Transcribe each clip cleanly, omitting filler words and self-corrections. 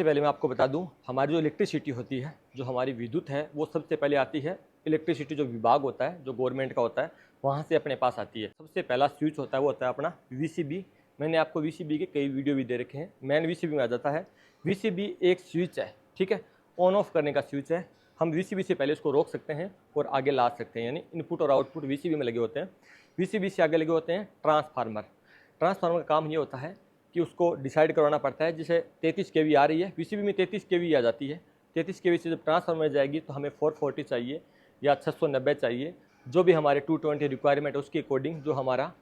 सबसे पहले मैं आपको बता दूं, हमारी जो इलेक्ट्रिसिटी होती है, जो हमारी विद्युत है, वो सबसे पहले आती है इलेक्ट्रिसिटी जो विभाग होता है, जो गवर्नमेंट का होता है, वहाँ से अपने पास आती है। सबसे पहला स्विच होता है वो होता है अपना वीसीबी। मैंने आपको वीसीबी के कई वीडियो भी दे रखे हैं। मेन वीसीबी में आ जाता है। वीसीबी एक स्विच है, ठीक है, ऑन ऑफ करने का स्विच है। हम वीसीबी से पहले इसको रोक सकते हैं और आगे ला सकते हैं, यानी इनपुट और आउटपुट वीसीबी में लगे होते हैं। वीसीबी से आगे लगे होते हैं ट्रांसफार्मर। ट्रांसफार्मर का काम ये होता है कि उसको डिसाइड करवाना पड़ता है। जैसे 33 केवी आ रही है, वीसीबी में 33 केवी आ जाती है। 33 केवी से जब ट्रांसफार्मर में जाएगी तो हमें 440 चाहिए या 690 चाहिए, जो भी हमारे 220 रिक्वायरमेंट है उसके अकॉर्डिंग जो हमारा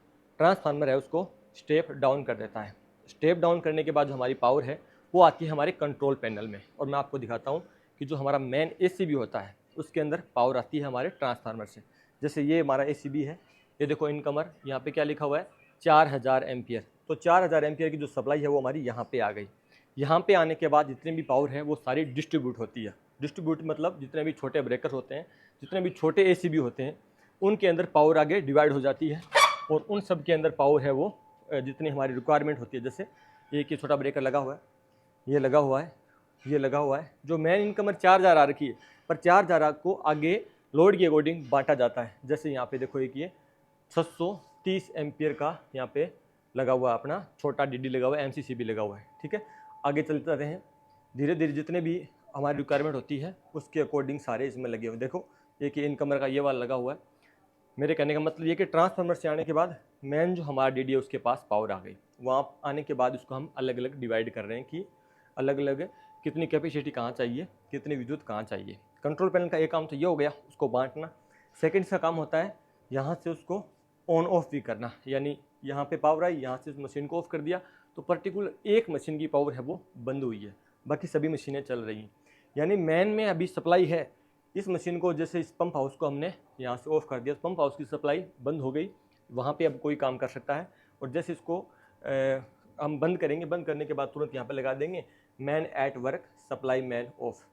ट्रांसफार्मर है उसको स्टेप डाउन कर देता है। स्टेप डाउन करने के बाद जो हमारी पावर है वो आती है हमारे कंट्रोल पैनल में। और मैं आपको दिखाता हूँ कि जो हमारा मेन एसीबी होता है उसके अंदर पावर आती है हमारे ट्रांसफार्मर से। जैसे ये हमारा एसीबी है, ये देखो इनकमर, यहाँ पे क्या लिखा हुआ है 4000 एम्पियर। तो 4000 एम्पियर की जो सप्लाई है वो हमारी यहाँ पे आ गई। यहाँ पे आने के बाद जितनी भी पावर है वो सारी डिस्ट्रीब्यूट होती है। डिस्ट्रीब्यूट मतलब जितने भी छोटे ब्रेकर होते हैं, जितने भी छोटे एसीबी होते हैं, उनके अंदर पावर आगे डिवाइड हो जाती है और उन सब के अंदर पावर है वो जितनी हमारी रिक्वायरमेंट होती है। जैसे एक ये छोटा ब्रेकर लगा हुआ है, ये लगा हुआ है, ये लगा हुआ है। जो मेन इनकमर 4000 आ रखी है, पर 4000 को आगे लोड के अकॉर्डिंग बांटा जाता है। जैसे यहाँ पे देखो एक ये 630 एम्पियर का यहाँ पे लगा हुआ है, अपना छोटा डीडी लगा हुआ है, एमसीसीबी लगा हुआ है, ठीक है। आगे चलते रहते हैं, धीरे धीरे जितने भी हमारी रिक्वायरमेंट होती है उसके अकॉर्डिंग सारे इसमें लगे हुए। देखो एक इनकमर का ये वाला लगा हुआ है। मेरे कहने का मतलब ये कि ट्रांसफार्मर से आने के बाद मेन जो हमारा डीडी है उसके पास पावर आ गई। वहाँ आने के बाद उसको हम अलग अलग डिवाइड कर रहे हैं कि अलग अलग कितनी कैपेसिटी कहाँ चाहिए, कितनी विद्युत कहाँ चाहिए। कंट्रोल पैनल का एक काम तो ये हो गया, उसको बांटना। सेकेंड का काम होता है यहाँ से उसको ऑन ऑफ भी करना, यानी यहाँ पे पावर आई, यहाँ से उस मशीन को ऑफ कर दिया तो पर्टिकुलर एक मशीन की पावर है वो बंद हुई है, बाकी सभी मशीनें चल रही हैं। यानी मेन में अभी सप्लाई है, इस मशीन को जैसे इस पंप हाउस को हमने यहाँ से ऑफ कर दिया, पंप हाउस की सप्लाई बंद हो गई, वहाँ पे अब कोई काम कर सकता है। और जैसे इसको हम बंद करेंगे, बंद करने के बाद तुरंत यहाँ पे लगा देंगे man at work supply man of,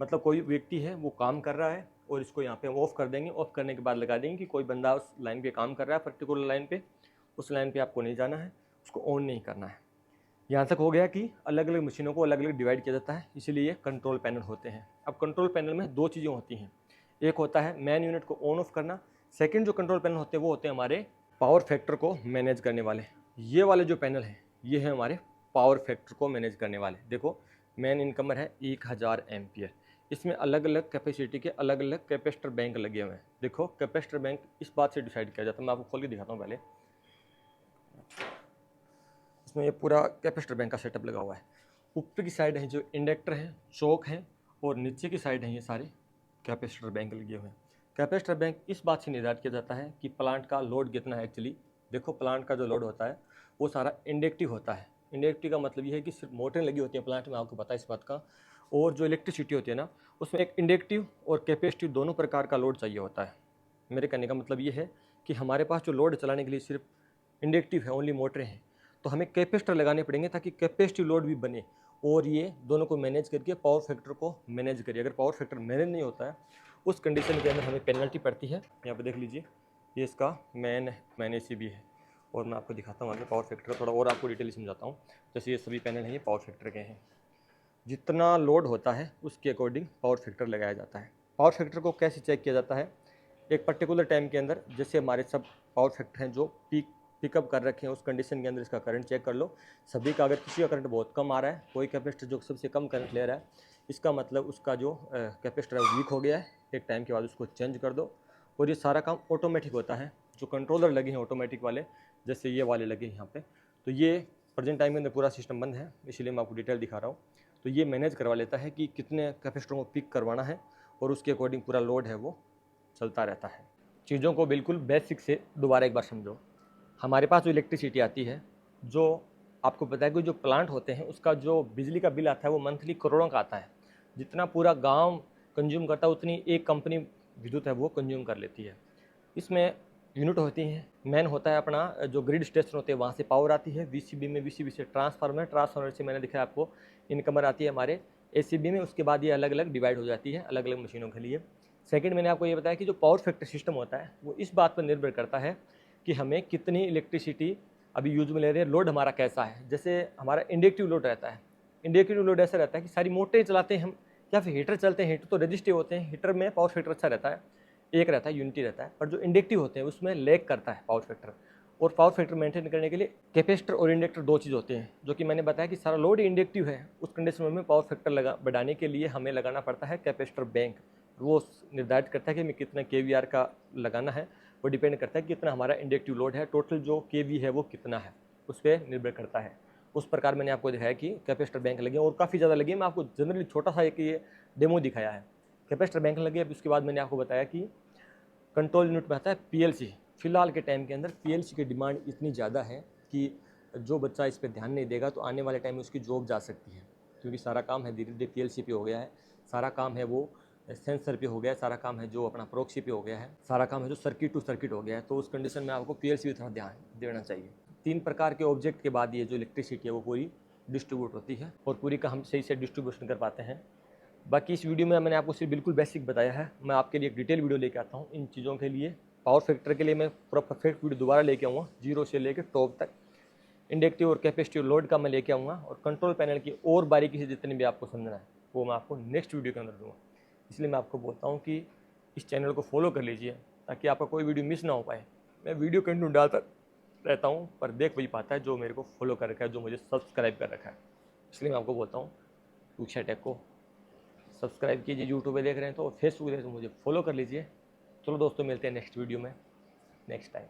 मतलब कोई व्यक्ति है वो काम कर रहा है और इसको यहाँ पे ऑफ कर देंगे। ऑफ करने के बाद लगा देंगे कि कोई बंदा उस लाइन पे काम कर रहा है, पर्टिकुलर लाइन पे, उस लाइन पे आपको नहीं जाना है, उसको ऑन नहीं करना है। यहाँ तक हो गया कि अलग अलग मशीनों को अलग अलग डिवाइड किया जाता है, इसीलिए कंट्रोल पैनल होते हैं। अब कंट्रोल पैनल में दो चीज़ें होती हैं, एक होता है मैन यूनिट को ऑन ऑफ करना, सेकंड जो कंट्रोल पैनल होते हैं वो होते हैं हमारे पावर फैक्टर को मैनेज करने वाले। ये वाले जो पैनल हैं ये है हमारे पावर फैक्टर को मैनेज करने वाले। देखो मेन इनकमर है 1000 एम्पियर, इसमें अलग अलग कैपेसिटी के अलग अलग कैपेसिटर बैंक लगे हुए हैं। देखो कैपेसिटर बैंक इस बात से डिसाइड किया जाता है, मैं आपको खोल के दिखाता हूँ पहले। इसमें ये पूरा कैपेसिटर बैंक का सेटअप लगा हुआ है। ऊपर की साइड है जो इंडक्टर है, चौक है, और नीचे की साइड है ये सारे कैपेसिटर बैंक लगे हुए हैं। कैपेसिटर बैंक इस बात से निर्धारित किया जाता है कि प्लांट का लोड कितना है। एक्चुअली देखो प्लांट का जो लोड होता है वो सारा इंडक्टिव होता है। इंडक्टिव का मतलब ये है कि सिर्फ मोटरें लगी होती हैं प्लांट में, आपको पता है इस बात का। और जो इलेक्ट्रिसिटी होती है ना, उसमें एक इंडक्टिव और कैपेसिटिव दोनों प्रकार का लोड चाहिए होता है। मेरे कहने का मतलब ये है कि हमारे पास जो लोड चलाने के लिए सिर्फ इंडक्टिव है, ओनली मोटरें हैं, तो हमें कैपेसिटर लगाने पड़ेंगे ताकि कैपेसिटिव लोड भी बने और ये दोनों को मैनेज करके पावर फैक्टर को मैनेज करिए। अगर पावर फैक्टर मैनेज नहीं होता है उस कंडीशन के अंदर हमें पेनल्टी पड़ती है। यहाँ पे देख लीजिए ये इसका मैन एसीबी है, और मैं आपको दिखाता हूँ आगे पावर फैक्टर का थोड़ा और आपको डिटेल समझाता हूँ। जैसे ये सभी पैनल हैं ये पावर फैक्टर के हैं, जितना लोड होता है उसके अकॉर्डिंग पावर फैक्टर लगाया जाता है। पावर फैक्टर को कैसे चेक किया जाता है, एक पर्टिकुलर टाइम के अंदर जैसे हमारे सब पावर फैक्टर हैं जो पिकअप कर रखे हैं उस कंडीशन के अंदर इसका करंट चेक कर लो। सभी का अगर किसी का करंट बहुत कम आ रहा है, कोई कैपेसिटर जो सबसे कम करंट ले रहा है, इसका मतलब उसका जो कैपेसिटर है वीक हो गया है, एक टाइम के बाद उसको चेंज कर दो। और ये सारा काम ऑटोमेटिक होता है। जो कंट्रोलर लगे हैं ऑटोमेटिक वाले, जैसे ये वाले लगे हैं यहाँ पे, तो ये प्रेजेंट टाइम के अंदर पूरा सिस्टम बंद है, इसीलिए मैं आपको डिटेल दिखा रहा हूँ। तो ये मैनेज करवा लेता है कि कितने कैपेसिटरों को पिक करवाना है और उसके अकॉर्डिंग पूरा लोड है वो चलता रहता है। चीज़ों को बिल्कुल बेसिक से दोबारा एक बार समझो। हमारे पास जो इलेक्ट्रिसिटी आती है, जो आपको पता है कि जो प्लांट होते हैं उसका जो बिजली का बिल आता है वो मंथली करोड़ों का आता है। जितना पूरा गांव कंज्यूम करता है उतनी एक कंपनी विद्युत है वो कंज्यूम कर लेती है। इसमें यूनिट होती हैं, मेन होता है अपना जो ग्रिड स्टेशन होते हैं वहाँ से पावर आती है वीसीबी में, वीसीबी से ट्रांसफार्मर से मैंने दिखाया आपको इनकमर आती है हमारे एसीबी में। उसके बाद ये अलग अलग डिवाइड हो जाती है अलग अलग मशीनों के लिए। सेकंड मैंने आपको ये बताया कि जो पावर फैक्टर सिस्टम होता है वो इस बात पर निर्भर करता है कि हमें कितनी इलेक्ट्रिसिटी अभी यूज में ले रहे हैं, लोड हमारा कैसा है। जैसे हमारा इंडक्टिव लोड रहता है, इंडिकेटिव लोड ऐसा रहता है कि सारी मोटरें चलाते हैं हम या फिर हीटर चलते हैं, हीटर तो रजिस्टिव होते हैं, हीटर में पावर फैक्टर अच्छा रहता है, एक रहता है, यूनिटी रहता है, पर जो इंडक्टिव होते हैं उसमें लैग करता है पावर फैक्टर। और पावर फैक्टर मेंटेन करने के लिए कैपेसिटर और इंडक्टर दो चीज़ होते हैं, जो कि मैंने बताया कि सारा लोड इंडक्टिव है, उस कंडीशन में पावर फैक्टर बढ़ाने के लिए हमें लगाना पड़ता है कैपेसिटर बैंक। वो निर्धारित करता है कि हमें कितना KVR का लगाना है, वो डिपेंड करता है कि कितना हमारा इंडक्टिव लोड है, टोटल जो KV है वो कितना है, उस पर निर्भर करता है। उस प्रकार मैंने आपको दिखाया कि कैपेसिटर बैंक लगे और काफ़ी ज़्यादा लगे। मैं आपको जनरली छोटा सा एक ये डेमो दिखाया है, कैपेसिटर बैंक लगे। अब उसके बाद मैंने आपको बताया कि कंट्रोल यूनिट में आता है PLC। फिलहाल के टाइम के अंदर PLC की डिमांड इतनी ज़्यादा है कि जो बच्चा इस पर ध्यान नहीं देगा तो आने वाले टाइम में उसकी जॉब जा सकती है, क्योंकि सारा काम है धीरे धीरे PLC पे हो गया है, सारा काम है वो सेंसर पे हो गया है, सारा काम है जो अपना प्रॉक्सी पे हो गया है, सारा काम है जो सर्किट टू सर्किट हो गया है। तो उस कंडीशन में आपको PLC की तरफ ध्यान देना चाहिए। 3 प्रकार के ऑब्जेक्ट के बाद ये जो इलेक्ट्रिसिटी है वो पूरी डिस्ट्रीब्यूट होती है और पूरी का हम सही से डिस्ट्रीब्यूशन कर पाते हैं। बाकी इस वीडियो में मैंने आपको सिर्फ बिल्कुल बेसिक बताया है, मैं आपके लिए एक डिटेल वीडियो लेके आता हूँ इन चीज़ों के लिए। पावर फैक्टर के लिए मैं पूरा परफेक्ट वीडियो दोबारा लेके आऊँगा, जीरो से लेकर टॉप तक। इंडक्टिव और कैपेसिटिव लोड का मैं लेके आऊँगा और कंट्रोल पैनल की और बारीकी से जितनी भी आपको समझना है वो मैं आपको नेक्स्ट वीडियो के अंदर दूँगा। इसलिए मैं आपको बोलता हूँ कि इस चैनल को फॉलो कर लीजिए ताकि आपका कोई वीडियो मिस ना हो पाए। मैं वीडियो कंटिन्यू डालता रहता हूँ, पर देख वही पाता है जो मेरे को फॉलो कर रखा है, जो मुझे सब्सक्राइब कर रखा है। इसलिए मैं आपको बोलता हूँ टूक्षा टेक को सब्सक्राइब कीजिए, यूट्यूब पे देख रहे हैं तो, फेसबुक देख रहे हैं तो मुझे फॉलो कर लीजिए। चलो दोस्तों, मिलते हैं नेक्स्ट वीडियो में नेक्स्ट टाइम।